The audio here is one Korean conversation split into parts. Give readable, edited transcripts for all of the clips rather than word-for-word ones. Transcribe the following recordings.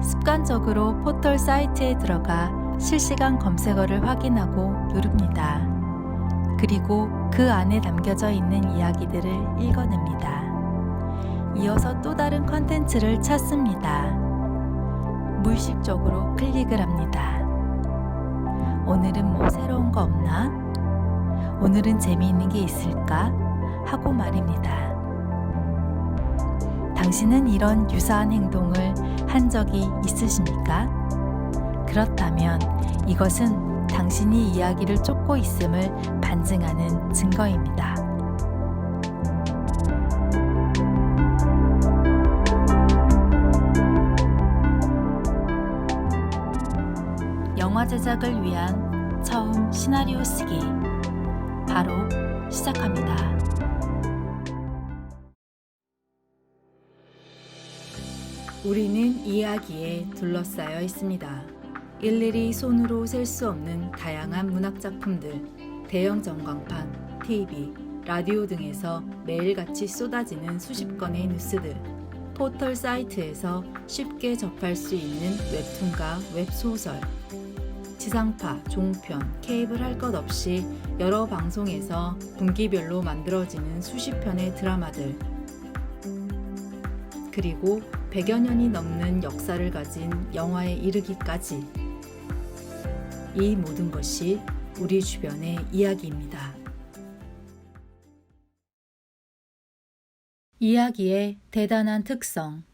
습관적으로 포털 사이트에 들어가 실시간 검색어를 확인하고 누릅니다. 그리고 그 안에 담겨져 있는 이야기들을 읽어냅니다. 이어서 또 다른 컨텐츠를 찾습니다. 무의식적으로 클릭을 합니다. 오늘은 뭐 새로운 거 없나? 오늘은 재미있는 게 있을까? 하고 말입니다. 당신은 이런 유사한 행동을 한 적이 있으십니까? 그렇다면 이것은 당신이 이야기를 쫓고 있음을 반증하는 증거입니다. 영화 제작을 위한 처음 시나리오 쓰기 바로 시작합니다. 우리는 이야기에 둘러싸여 있습니다. 일일이 손으로 셀 수 없는 다양한 문학 작품들, 대형 전광판, TV, 라디오 등에서 매일같이 쏟아지는 수십 건의 뉴스들, 포털 사이트에서 쉽게 접할 수 있는 웹툰과 웹소설, 지상파, 종편, 케이블 할 것 없이 여러 방송에서 분기별로 만들어지는 수십 편의 드라마들, 그리고 100여 년이 넘는 역사를 가진 영화에 이르기까지 이 모든 것이 우리 주변의 이야기입니다. 이야기의 대단한 특성.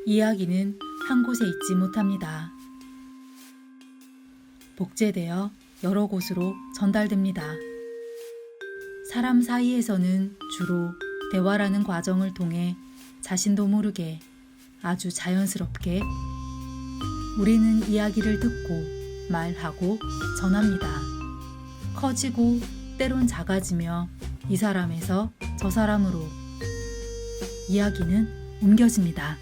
이야기는 한 곳에 있지 못합니다. 복제되어 여러 곳으로 전달됩니다. 사람 사이에서는 주로 대화라는 과정을 통해 자신도 모르게 아주 자연스럽게 우리는 이야기를 듣고 말하고 전합니다. 커지고 때론 작아지며 이 사람에서 저 사람으로 이야기는 옮겨집니다.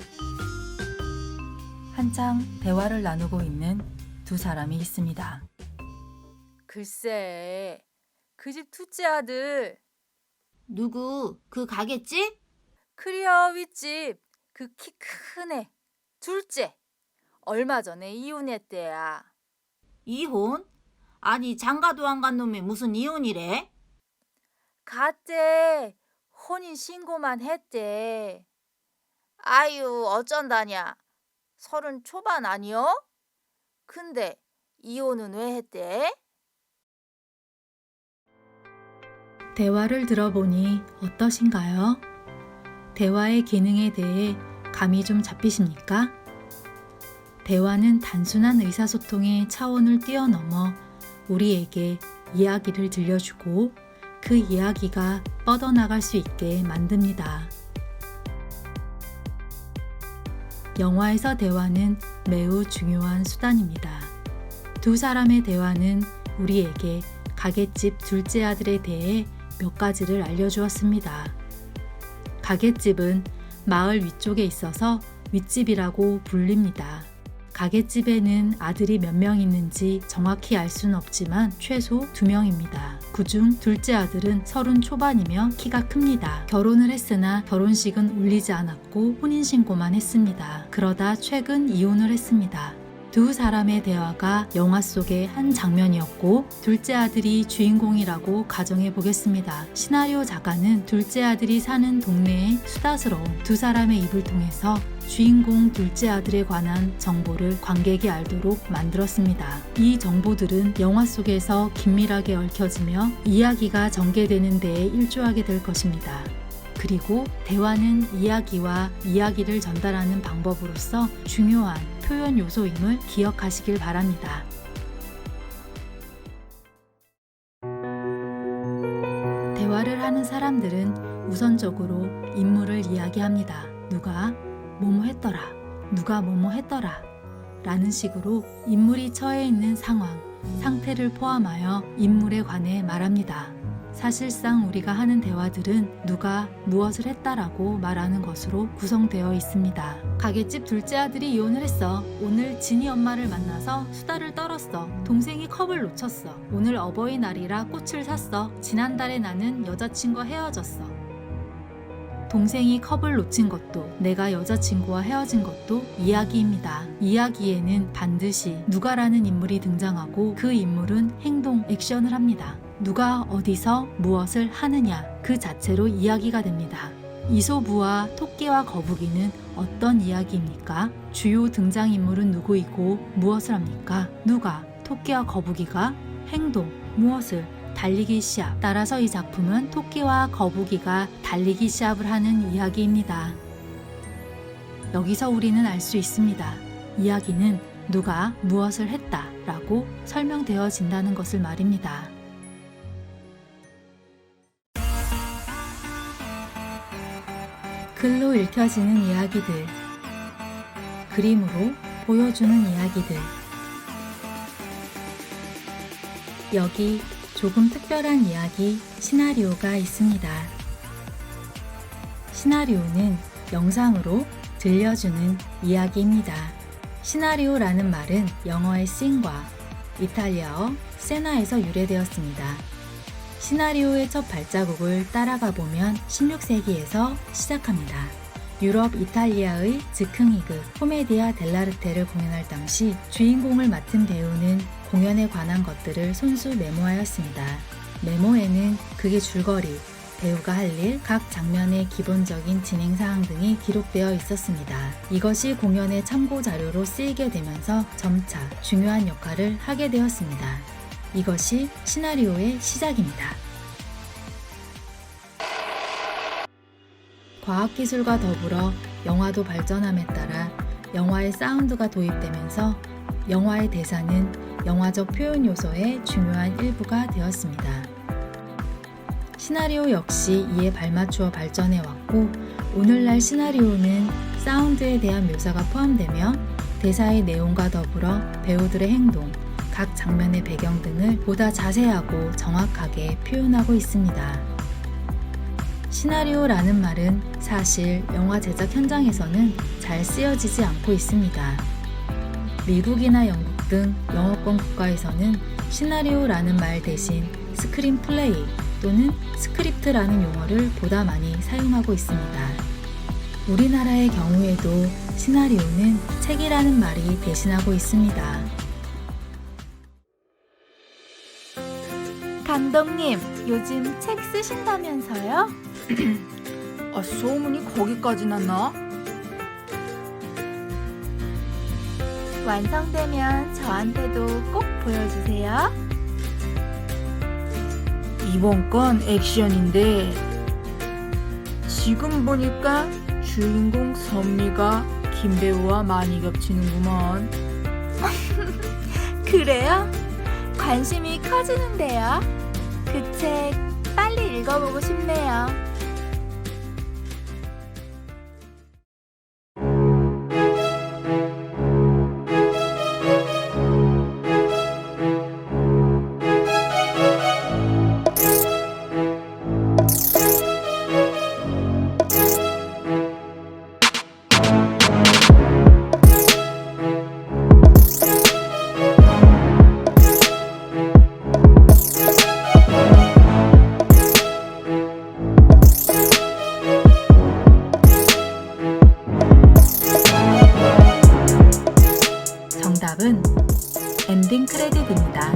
한창 대화를 나누고 있는 두 사람이 있습니다. 글쎄, 그 집 둘째 아들, 누구? 그 가겠지? 크리어 윗집, 그 키 큰 애, 둘째, 얼마 전에 이혼했대야. 이혼? 아니 장가도 안 간 놈이 무슨 이혼이래? 갔대, 혼인 신고만 했대. 아유, 어쩐다냐, 30 초반 아니여? 근데 이혼은 왜 했대? 대화를 들어보니 어떠신가요? 대화의 기능에 대해 감이 좀 잡히십니까? 대화는 단순한 의사소통의 차원을 뛰어넘어 우리에게 이야기를 들려주고 그 이야기가 뻗어나갈 수 있게 만듭니다. 영화에서 대화는 매우 중요한 수단입니다. 두 사람의 대화는 우리에게 가게집 둘째 아들에 대해 몇 가지를 알려주었습니다. 가게집은 마을 위쪽에 있어서 윗집이라고 불립니다. 가게집에는 아들이 몇 명 있는지 정확히 알 수는 없지만 최소 2명입니다. 그중 둘째 아들은 30 초반이며 키가 큽니다. 결혼을 했으나 결혼식은 올리지 않았고 혼인신고만 했습니다. 그러다 최근 이혼을 했습니다. 두 사람의 대화가 영화 속의 한 장면이었고 둘째 아들이 주인공이라고 가정해 보겠습니다. 시나리오 작가는 둘째 아들이 사는 동네의 수다스러운 두 사람의 입을 통해서 주인공 둘째 아들에 관한 정보를 관객이 알도록 만들었습니다. 이 정보들은 영화 속에서 긴밀하게 얽혀지며 이야기가 전개되는 데에 일조하게 될 것입니다. 그리고 대화는 이야기와 이야기를 전달하는 방법으로서 중요한 표현 요소임을 기억하시길 바랍니다. 대화를 하는 사람들은 우선적으로 인물을 이야기합니다. 누가 뭐뭐 했더라, 누가 뭐뭐 했더라 라는 식으로 인물이 처해 있는 상황, 상태를 포함하여 인물에 관해 말합니다. 사실상 우리가 하는 대화들은 누가 무엇을 했다라고 말하는 것으로 구성되어 있습니다. 가게집 둘째 아들이 이혼을 했어. 오늘 진이 엄마를 만나서 수다를 떨었어. 동생이 컵을 놓쳤어. 오늘 어버이날이라 꽃을 샀어. 지난달에 나는 여자친구와 헤어졌어. 동생이 컵을 놓친 것도, 내가 여자친구와 헤어진 것도 이야기입니다. 이야기에는 반드시 누가라는 인물이 등장하고 그 인물은 행동, 액션을 합니다. 누가 어디서 무엇을 하느냐 그 자체로 이야기가 됩니다. 이소부와 토끼와 거북이는 어떤 이야기입니까? 주요 등장인물은 누구이고 무엇을 합니까? 누가, 토끼와 거북이가 행동, 무엇을, 달리기 시합. 따라서 이 작품은 토끼와 거북이가 달리기 시합을 하는 이야기입니다. 여기서 우리는 알 수 있습니다. 이야기는 누가 무엇을 했다 라고 설명되어진다는 것을 말입니다. 글로 읽혀지는 이야기들, 그림으로 보여주는 이야기들. 여기 조금 특별한 이야기, 시나리오가 있습니다. 시나리오는 영상으로 들려주는 이야기입니다. 시나리오라는 말은 영어의 씬과 이탈리아어 세나에서 유래되었습니다. 시나리오의 첫 발자국을 따라가 보면 16세기에서 시작합니다. 유럽 이탈리아의 즉흥이극 코메디아 델라르테를 공연할 당시 주인공을 맡은 배우는 공연에 관한 것들을 손수 메모하였습니다. 메모에는 극의 줄거리, 배우가 할 일, 각 장면의 기본적인 진행사항 등이 기록되어 있었습니다. 이것이 공연의 참고 자료로 쓰이게 되면서 점차 중요한 역할을 하게 되었습니다. 이것이 시나리오의 시작입니다. 과학기술과 더불어 영화도 발전함에 따라 영화의 사운드가 도입되면서 영화의 대사는 영화적 표현 요소의 중요한 일부가 되었습니다. 시나리오 역시 이에 발맞추어 발전해 왔고, 오늘날 시나리오는 사운드에 대한 묘사가 포함되며 대사의 내용과 더불어 배우들의 행동, 각 장면의 배경 등을 보다 자세하고 정확하게 표현하고 있습니다. 시나리오라는 말은 사실 영화 제작 현장에서는 잘 쓰여지지 않고 있습니다. 미국이나 영국 등 영어권 국가에서는 시나리오라는 말 대신 스크린플레이 또는 스크립트라는 용어를 보다 많이 사용하고 있습니다. 우리나라의 경우에도 시나리오는 책이라는 말이 대신하고 있습니다. 감독님, 요즘 책 쓰신다면서요? 소문이 거기까지 났나? 완성되면 저한테도 꼭 보여주세요. 이번 건 액션인데 지금 보니까 주인공 선미가 김배우와 많이 겹치는구먼. 그래요? 관심이 커지는데요. 그 책 빨리 읽어보고 싶네요. 정답은 엔딩 크레딧입니다.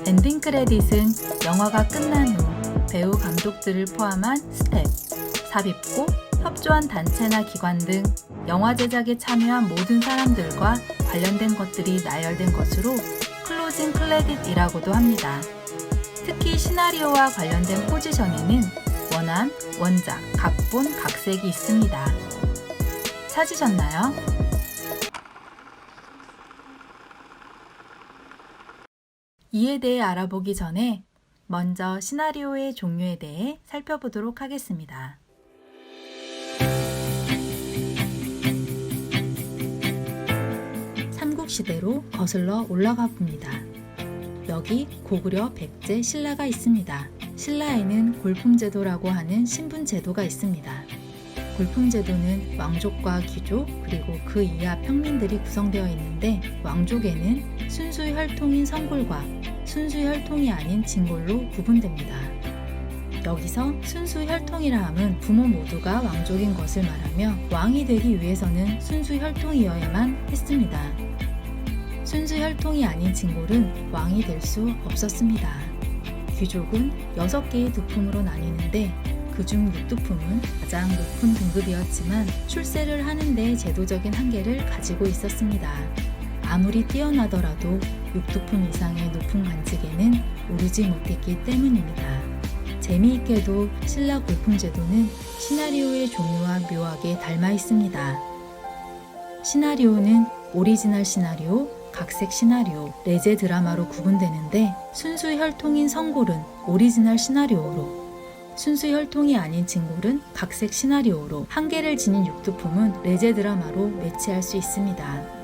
엔딩 크레딧은 영화가 끝난 후 배우 감독들을 포함한 스텝, 삽입고, 협조한 단체나 기관 등 영화 제작에 참여한 모든 사람들과 관련된 것들이 나열된 것으로 클로징 크레딧이라고도 합니다. 특히 시나리오와 관련된 포지션에는 원안, 원작, 각본, 각색이 있습니다. 찾으셨나요? 이에 대해 알아보기 전에 먼저 시나리오의 종류에 대해 살펴보도록 하겠습니다. 삼국시대로 거슬러 올라가 봅니다. 여기 고구려 백제 신라가 있습니다. 신라에는 골품제도라고 하는 신분제도가 있습니다. 골품제도는 왕족과 귀족 그리고 그 이하 평민들이 구성되어 있는데, 왕족에는 순수 혈통인 성골과 순수 혈통이 아닌 진골로 구분됩니다. 여기서 순수 혈통이라 함은 부모 모두가 왕족인 것을 말하며 왕이 되기 위해서는 순수 혈통이어야만 했습니다. 순수 혈통이 아닌 진골은 왕이 될 수 없었습니다. 귀족은 6개의 두품으로 나뉘는데 그중 6두품은 가장 높은 등급이었지만 출세를 하는데 제도적인 한계를 가지고 있었습니다. 아무리 뛰어나더라도 6두품 이상의 높은 관직에는 오르지 못했기 때문입니다. 재미있게도 신라 골품 제도는 시나리오의 종류와 묘하게 닮아 있습니다. 시나리오는 오리지널 시나리오, 각색 시나리오, 레제 드라마로 구분되는데 순수 혈통인 성골은 오리지널 시나리오로, 순수 혈통이 아닌 진골은 각색 시나리오로, 한계를 지닌 6두품은 레제 드라마로 매치할 수 있습니다.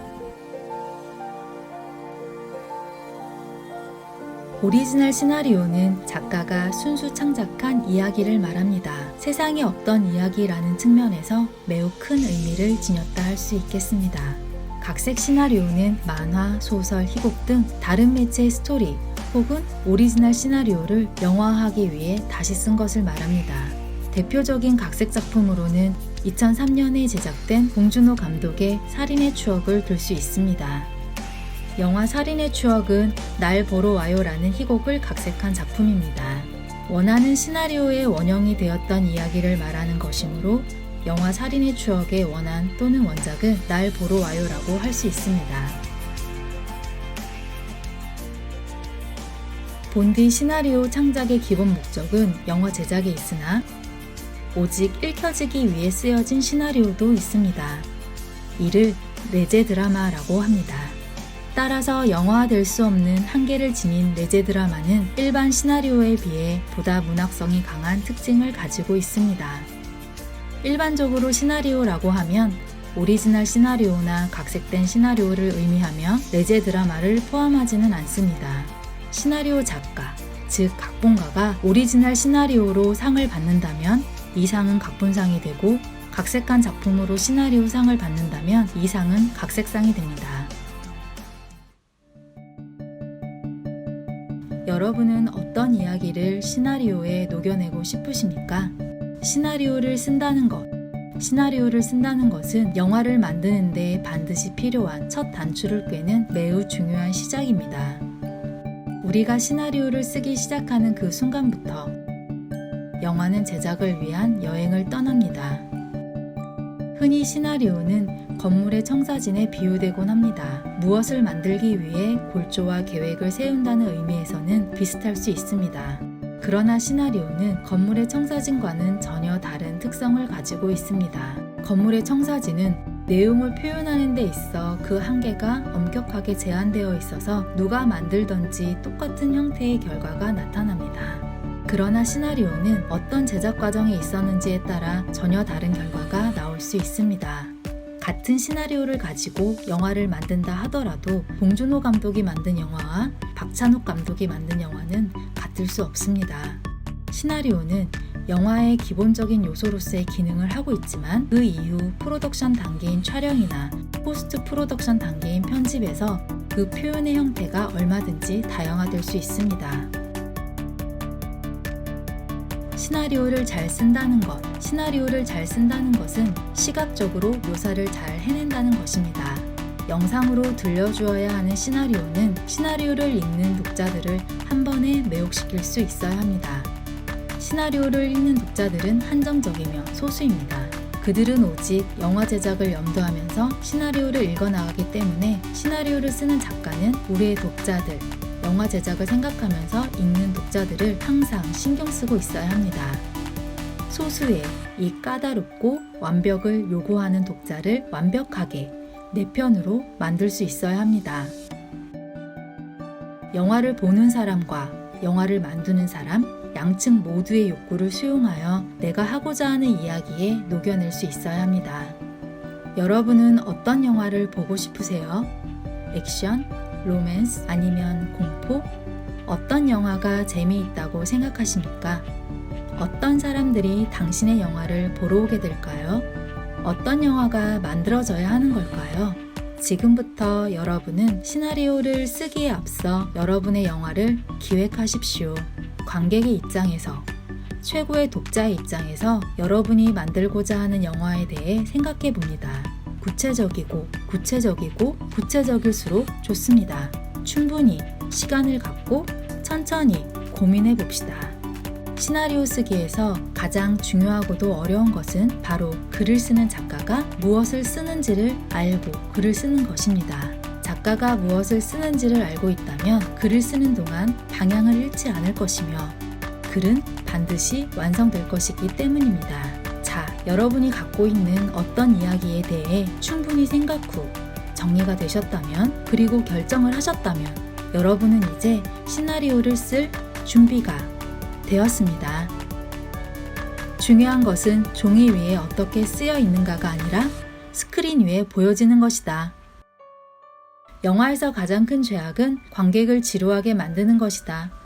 오리지널 시나리오는 작가가 순수 창작한 이야기를 말합니다. 세상에 없던 이야기라는 측면에서 매우 큰 의미를 지녔다 할 수 있겠습니다. 각색 시나리오는 만화, 소설, 희곡 등 다른 매체의 스토리 혹은 오리지널 시나리오를 영화화하기 위해 다시 쓴 것을 말합니다. 대표적인 각색 작품으로는 2003년에 제작된 봉준호 감독의 살인의 추억을 들 수 있습니다. 영화 살인의 추억은 날 보러 와요라는 희곡을 각색한 작품입니다. 원하는 시나리오의 원형이 되었던 이야기를 말하는 것이므로 영화 살인의 추억의 원한 또는 원작은 날 보러 와요라고 할 수 있습니다. 본디 시나리오 창작의 기본 목적은 영화 제작에 있으나 오직 읽혀지기 위해 쓰여진 시나리오도 있습니다. 이를 레제 드라마라고 합니다. 따라서 영화화될 수 없는 한계를 지닌 레제 드라마는 일반 시나리오에 비해 보다 문학성이 강한 특징을 가지고 있습니다. 일반적으로 시나리오라고 하면 오리지널 시나리오나 각색된 시나리오를 의미하며 레제 드라마를 포함하지는 않습니다. 시나리오 작가, 즉 각본가가 오리지널 시나리오로 상을 받는다면 이 상은 각본상이 되고 각색한 작품으로 시나리오 상을 받는다면 이 상은 각색상이 됩니다. 여러분은 어떤 이야기를 시나리오에 녹여내고 싶으십니까? 시나리오를 쓴다는 것은 영화를 만드는데 반드시 필요한 첫 단추를 꿰는 매우 중요한 시작입니다. 우리가 시나리오를 쓰기 시작하는 그 순간부터 영화는 제작을 위한 여행을 떠납니다. 흔히 시나리오는 건물의 청사진에 비유되곤 합니다. 무엇을 만들기 위해 골조와 계획을 세운다는 의미에서는 비슷할 수 있습니다. 그러나 시나리오는 건물의 청사진과는 전혀 다른 특성을 가지고 있습니다. 건물의 청사진은 내용을 표현하는 데 있어 그 한계가 엄격하게 제한되어 있어서 누가 만들던지 똑같은 형태의 결과가 나타납니다. 그러나 시나리오는 어떤 제작 과정에 있었는지에 따라 전혀 다른 결과가 나올 수 있습니다. 같은 시나리오를 가지고 영화를 만든다 하더라도 봉준호 감독이 만든 영화와 박찬욱 감독이 만든 영화는 같을 수 없습니다. 시나리오는 영화의 기본적인 요소로서의 기능을 하고 있지만 그 이후 프로덕션 단계인 촬영이나 포스트 프로덕션 단계인 편집에서 그 표현의 형태가 얼마든지 다양화될 수 있습니다. 시나리오를 잘 쓴다는 것은 시각적으로 묘사를 잘 해낸다는 것입니다. 영상으로 들려주어야 하는 시나리오는 시나리오를 읽는 독자들을 한 번에 매혹시킬 수 있어야 합니다. 시나리오를 읽는 독자들은 한정적이며 소수입니다. 그들은 오직 영화 제작을 염두하면서 시나리오를 읽어나가기 때문에 시나리오를 쓰는 작가는 우리의 독자들, 영화 제작을 생각하면서 읽는 독자들을 항상 신경 쓰고 있어야 합니다. 소수의 이 까다롭고 완벽을 요구하는 독자를 완벽하게 내 편으로 만들 수 있어야 합니다. 영화를 보는 사람과 영화를 만드는 사람, 양측 모두의 욕구를 수용하여 내가 하고자 하는 이야기에 녹여낼 수 있어야 합니다. 여러분은 어떤 영화를 보고 싶으세요? 액션, 로맨스, 아니면 공포? 어떤 영화가 재미있다고 생각하십니까? 어떤 사람들이 당신의 영화를 보러 오게 될까요? 어떤 영화가 만들어져야 하는 걸까요? 지금부터 여러분은 시나리오를 쓰기에 앞서 여러분의 영화를 기획하십시오. 관객의 입장에서 최고의 독자의 입장에서 여러분이 만들고자 하는 영화에 대해 생각해 봅니다. 구체적일수록 좋습니다. 충분히 시간을 갖고 천천히 고민해 봅시다. 시나리오 쓰기에서 가장 중요하고도 어려운 것은 바로 글을 쓰는 작가가 무엇을 쓰는지를 알고 글을 쓰는 것입니다. 작가가 무엇을 쓰는지를 알고 있다면 글을 쓰는 동안 방향을 잃지 않을 것이며 글은 반드시 완성될 것이기 때문입니다. 자, 여러분이 갖고 있는 어떤 이야기에 대해 충분히 생각 후 정리가 되셨다면, 그리고 결정을 하셨다면 여러분은 이제 시나리오를 쓸 준비가 되었습니다. 중요한 것은 종이 위에 어떻게 쓰여 있는가가 아니라 스크린 위에 보여지는 것이다. 영화에서 가장 큰 죄악은 관객을 지루하게 만드는 것이다.